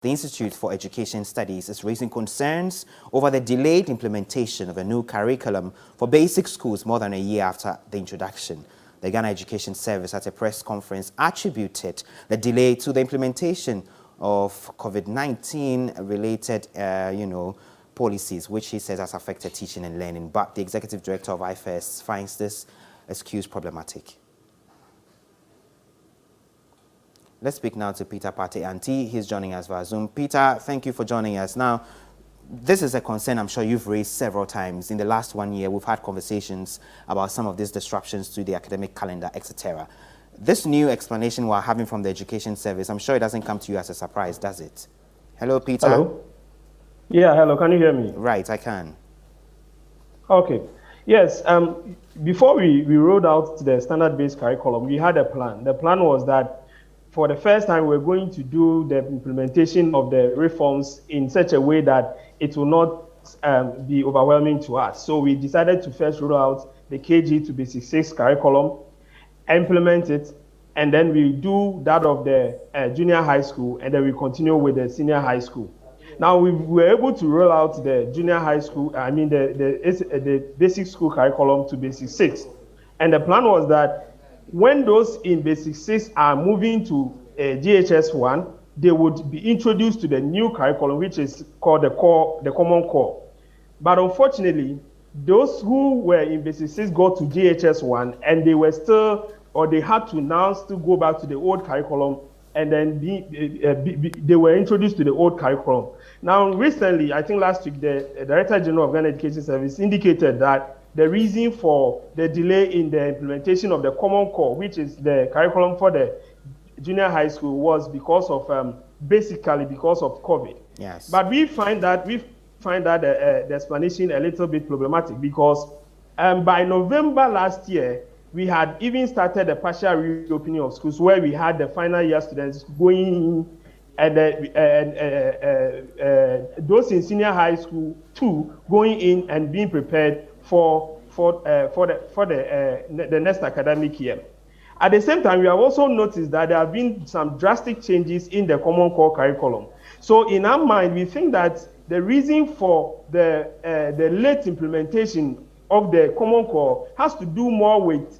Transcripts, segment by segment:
The Institute for Education Studies is raising concerns over the delayed implementation of a new curriculum for basic schools more than a year after the introduction. The Ghana Education Service at a press conference attributed the delay to the implementation of COVID-19 related, policies, which he says has affected teaching and learning. But the Executive Director of IFEST finds this excuse problematic. Let's speak now to Peter Partey-Anti. He's joining us via Zoom. Peter, thank you for joining us. Now, this is a concern I'm sure you've raised several times. In the last 1 year, we've had conversations about some of these disruptions to the academic calendar, etc. This new explanation we're having from the Education Service, I'm sure it doesn't come to you as a surprise, does it? Hello, Peter? Hello? Yeah, hello. Can you hear me? Right, I can. Okay. Yes, before we rolled out the standard-based curriculum, we had a plan. The plan was that for the first time, we're going to do the implementation of the reforms in such a way that it will not be overwhelming to us. So we decided to first roll out the KG to Basic 6 curriculum, implement it, and then we do that of the junior high school, and then we continue with the senior high school. Now, we were able to roll out the junior high school, the basic school curriculum to Basic 6. And the plan was that when those in Basic 6 are moving to GHS 1, they would be introduced to the new curriculum, which is called the Common Core. But unfortunately, those who were in Basic 6 got to GHS 1, and they were still, or they had to now still go back to the old curriculum, and then they were introduced to the old curriculum. Now, recently, I think last week, the Director General of Ghana Education Service indicated that the reason for the delay in the implementation of the Common Core, which is the curriculum for the junior high school, was because of basically because of COVID. Yes. But we find that the explanation a little bit problematic because by November last year, we had even started a partial reopening of schools where we had the final year students going in, and those in senior high school too going in and being prepared for the next academic year. At the same time, we have also noticed that there have been some drastic changes in the Common Core curriculum. So in our mind, we think that the reason for the late implementation of the Common Core has to do more with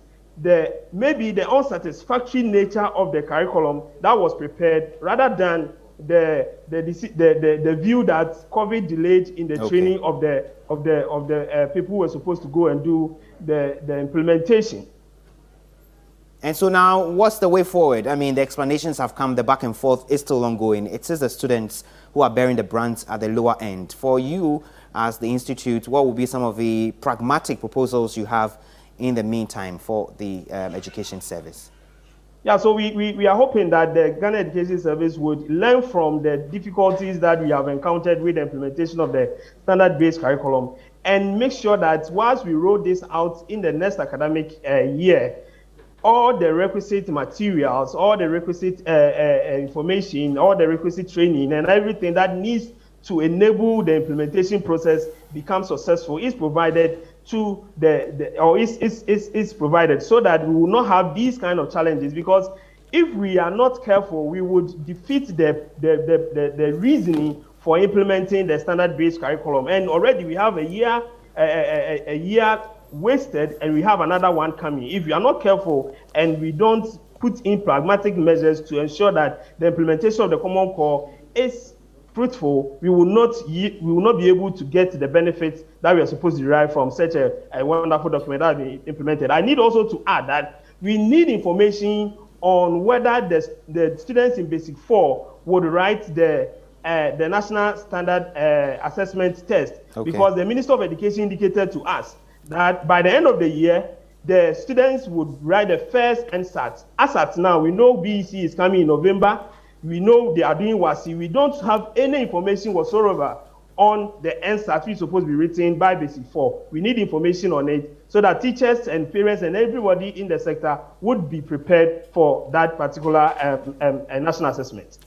maybe the unsatisfactory nature of the curriculum that was prepared, rather than the view that COVID delayed in the training of the people who were supposed to go and do the implementation. And so now, what's the way forward? I mean, the explanations have come, the back and forth is still ongoing. It is the students who are bearing the brunt at the lower end. For you, as the Institute, what will be some of the pragmatic proposals you have in the meantime for the Education Service? Yeah, so we are hoping that the Ghana Education Service would learn from the difficulties that we have encountered with the implementation of the standard-based curriculum and make sure that once we roll this out in the next academic year, all the requisite materials, all the requisite information, all the requisite training, and everything that needs to enable the implementation process become successful is provided to is provided, so that we will not have these kind of challenges. Because if we are not careful, we would defeat the reasoning for implementing the standard-based curriculum. And already we have a year wasted, and we have another one coming. If we are not careful and we don't put in pragmatic measures to ensure that the implementation of the Common Core is fruitful, we will not be able to get the benefits that we are supposed to derive from such a wonderful document that has been implemented. I need also to add that we need information on whether the students in Basic 4 would write the National Standard Assessment Test, because the Minister of Education indicated to us that by the end of the year, the students would write the first NSAT. As at now, we know BEC is coming in November. We know they are doing WASI. We don't have any information whatsoever on the NSAT, which is supposed to be written by Basic 4. We need information on it so that teachers and parents and everybody in the sector would be prepared for that particular national assessment.